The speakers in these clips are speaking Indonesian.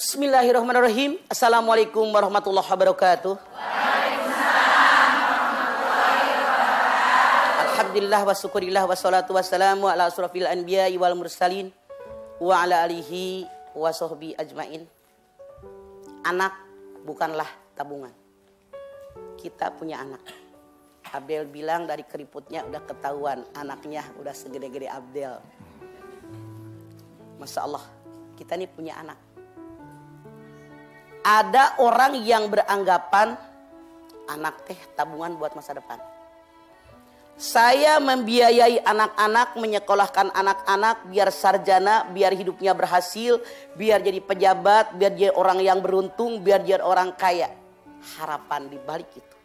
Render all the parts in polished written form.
Bismillahirrahmanirrahim. Assalamualaikum warahmatullahi wabarakatuh. Alhamdulillah wa syukurillah wa salatu wassalamu ala asrafil anbiya'i wal mursalin wa ala alihi wa sahbihi ajmain. Anak bukanlah tabungan. Kita punya anak. Abdel bilang dari keriputnya udah ketahuan anaknya udah segede-gede Abdel. Masya Allah, kita ini punya anak. Ada orang yang beranggapan anak teh tabungan buat masa depan. Saya membiayai anak-anak, menyekolahkan anak-anak biar sarjana, biar hidupnya berhasil, biar jadi pejabat, biar jadi orang yang beruntung, biar jadi orang kaya. Harapan di balik itu.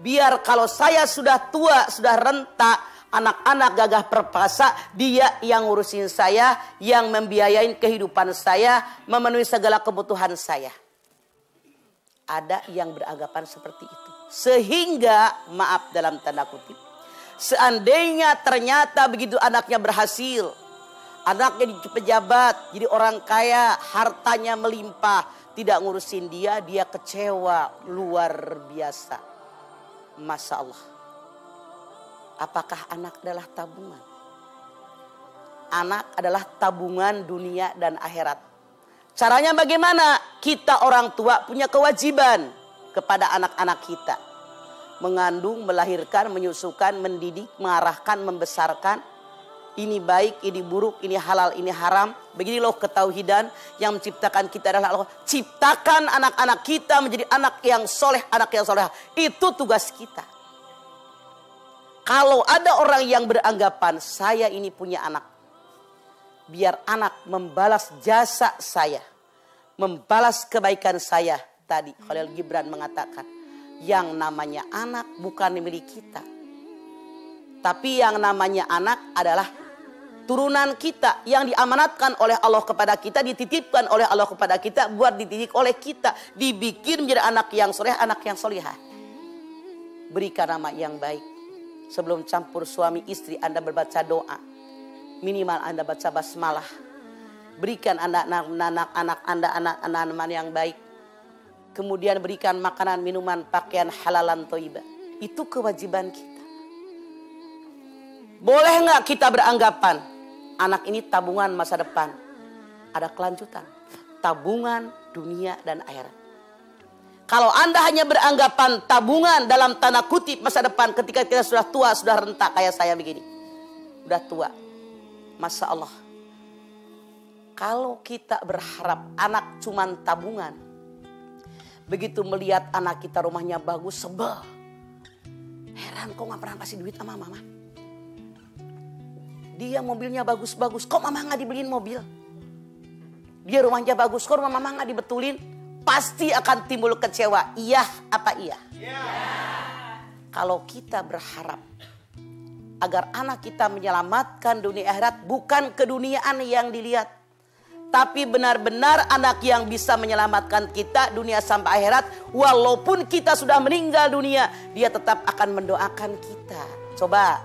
Biar kalau saya sudah tua, sudah renta, anak-anak gagah perkasa, dia yang ngurusin saya, yang membiayain kehidupan saya, memenuhi segala kebutuhan saya. Ada yang beranggapan seperti itu. Sehingga, maaf dalam tanda kutip, seandainya ternyata begitu anaknya berhasil, anaknya jadi pejabat, jadi orang kaya, hartanya melimpah, tidak ngurusin dia, dia kecewa luar biasa. Masya Allah. Apakah anak adalah tabungan? Anak adalah tabungan dunia dan akhirat. Caranya bagaimana? Kita orang tua punya kewajiban kepada anak-anak kita. Mengandung, melahirkan, menyusukan, mendidik, mengarahkan, membesarkan. Ini baik, ini buruk, ini halal, ini haram. Begini loh ketauhidan yang menciptakan kita adalah Allah. Ciptakan anak-anak kita menjadi anak yang soleh, anak yang soleh. Itu tugas kita. Kalau ada orang yang beranggapan saya ini punya anak, biar anak membalas jasa saya, membalas kebaikan saya. Tadi Khalil Gibran mengatakan, yang namanya anak bukan milik kita, tapi yang namanya anak adalah turunan kita yang diamanatkan oleh Allah kepada kita, dititipkan oleh Allah kepada kita, buat dididik oleh kita, dibikin menjadi anak yang soleh, anak yang solihah. Berikan nama yang baik. Sebelum campur suami istri, Anda berbaca doa. Minimal Anda baca basmalah. Berikan anak-anak Anda anak-anak yang baik. Kemudian berikan makanan, minuman, pakaian halalan thayyibah. Itu kewajiban kita. Boleh nggak kita beranggapan anak ini tabungan masa depan? Ada kelanjutan. Tabungan dunia dan akhirat. Kalau Anda hanya beranggapan tabungan dalam tanda kutip masa depan ketika kita sudah tua, sudah renta kayak saya begini. Udah tua. Masya Allah. Kalau kita berharap anak cuman tabungan, begitu melihat anak kita rumahnya bagus, sebel. Heran kok gak pernah kasih duit sama mama. Dia mobilnya bagus-bagus, kok mama gak dibeliin mobil. Dia rumahnya bagus, kok rumah mama gak dibetulin. Pasti akan timbul kecewa. Iya apa iya? Iya. Kalau kita berharap agar anak kita menyelamatkan dunia akhirat, bukan keduniaan yang dilihat, tapi benar-benar anak yang bisa menyelamatkan kita dunia sampai akhirat. Walaupun kita sudah meninggal dunia, dia tetap akan mendoakan kita. Coba,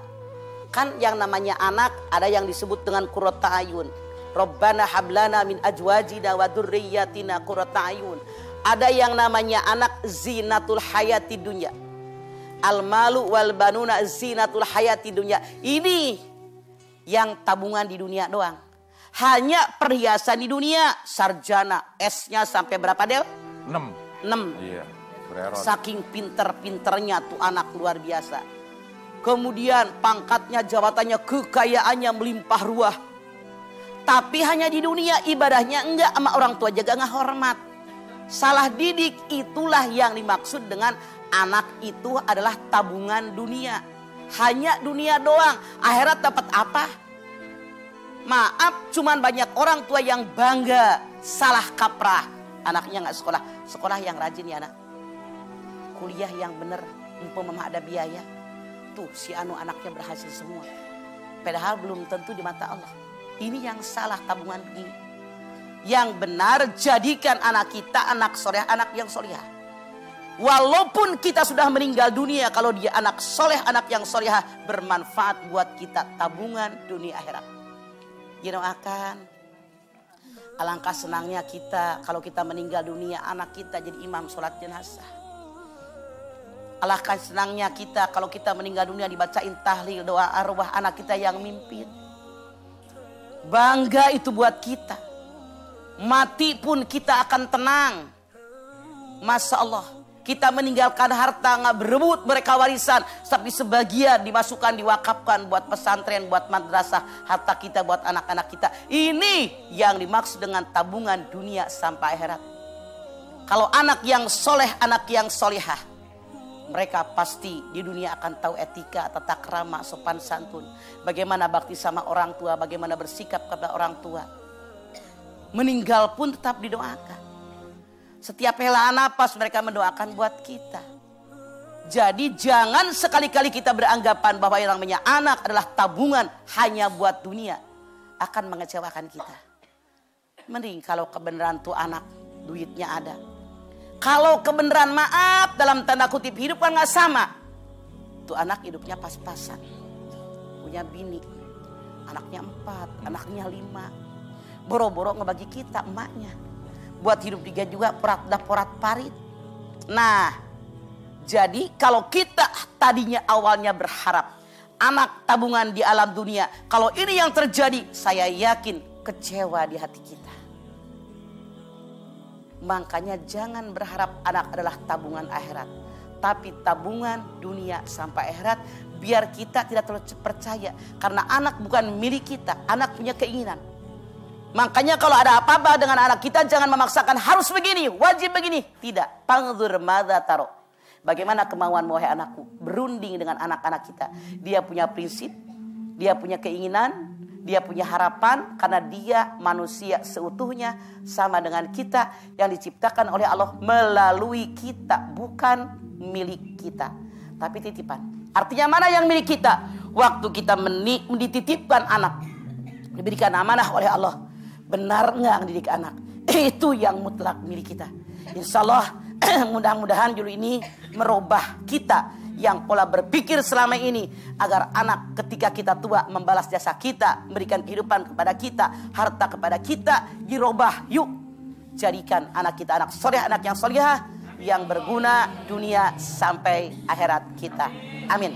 kan yang namanya anak ada yang disebut dengan qurrata ayun. Rabbana hablana min ajwajina wa dzurriyyatina qurrata ayun. Ada yang namanya anak zinatul hayati dunya. Al malu wal banuna zinatul hayati dunya. Ini yang tabungan di dunia doang. Hanya perhiasan di dunia. Sarjana S-nya sampai berapa Del? 6. Iya. Saking pinter-pinternya tuh anak luar biasa. Kemudian pangkatnya, jabatannya, kekayaannya melimpah ruah. Tapi hanya di dunia, ibadahnya enggak, sama orang tua jaga nggak hormat. Salah didik, itulah yang dimaksud dengan anak itu adalah tabungan dunia. Hanya dunia doang, akhirat dapat apa? Maaf, cuman banyak orang tua yang bangga, salah kaprah. Anaknya nggak sekolah, sekolah yang rajin ya anak. Kuliah yang bener, umpama ada biaya. Tuh si anu anaknya berhasil semua. Padahal belum tentu di mata Allah. Ini yang salah tabungan ini. Yang benar jadikan anak kita anak soleh, anak yang solehah. Walaupun kita sudah meninggal dunia, kalau dia anak soleh, anak yang solehah, bermanfaat buat kita tabungan dunia akhirat. Didoakan Alangkah senangnya kita kalau kita meninggal dunia, anak kita jadi imam sholat jenazah. Alangkah senangnya kita kalau kita meninggal dunia dibacain tahlil, doa arwah, anak kita yang mimpin. Bangga itu buat kita. Mati pun kita akan tenang. Masya Allah. Kita meninggalkan harta, nggak berebut mereka warisan. Tapi sebagian dimasukkan, diwakafkan buat pesantren, buat madrasah. Harta kita buat anak-anak kita. Ini yang dimaksud dengan tabungan dunia sampai akhirat. Kalau anak yang soleh, anak yang solehah, mereka pasti di dunia akan tahu etika, tata krama, sopan santun. Bagaimana bakti sama orang tua, bagaimana bersikap kepada orang tua. Meninggal pun tetap didoakan. Setiap hela napas mereka mendoakan buat kita. Jadi jangan sekali-kali kita beranggapan bahwa yang namanya anak adalah tabungan hanya buat dunia. Akan mengecewakan kita. Mending kalau kebenaran tuh anak, duitnya ada. Kalau kebenaran maaf dalam tanda kutip hidup kan gak sama. Tuh anak hidupnya pas-pasan. Punya bini. Anaknya 4, anaknya 5. Boro-boro ngebagi kita emaknya. Buat hidup dia juga porat parit. Nah, jadi kalau kita tadinya awalnya berharap anak tabungan di alam dunia, kalau ini yang terjadi, saya yakin kecewa di hati kita. Makanya jangan berharap anak adalah tabungan akhirat, tapi tabungan dunia sampai akhirat, biar kita tidak terlalu percaya. Karena anak bukan milik kita, anak punya keinginan. Makanya kalau ada apa-apa dengan anak kita, jangan memaksakan harus begini, wajib begini. Tidak. Pangzur madza taro. Bagaimana kemauan wahai anakku? Berunding dengan anak-anak kita. Dia punya prinsip, dia punya keinginan, dia punya harapan. Karena dia manusia seutuhnya sama dengan kita yang diciptakan oleh Allah melalui kita. Bukan milik kita, tapi titipan. Artinya mana yang milik kita? Waktu kita dititipkan anak, diberikan amanah oleh Allah. Benar nggak mendidik anak? Itu yang mutlak milik kita. Insya Allah mudah-mudahan judul ini merubah kita yang pola berpikir selama ini. Agar anak ketika kita tua membalas jasa kita, memberikan kehidupan kepada kita, harta kepada kita, dirubah. Yuk jadikan anak kita anak soleh, anak yang solehah, yang berguna dunia sampai akhirat kita. Amin.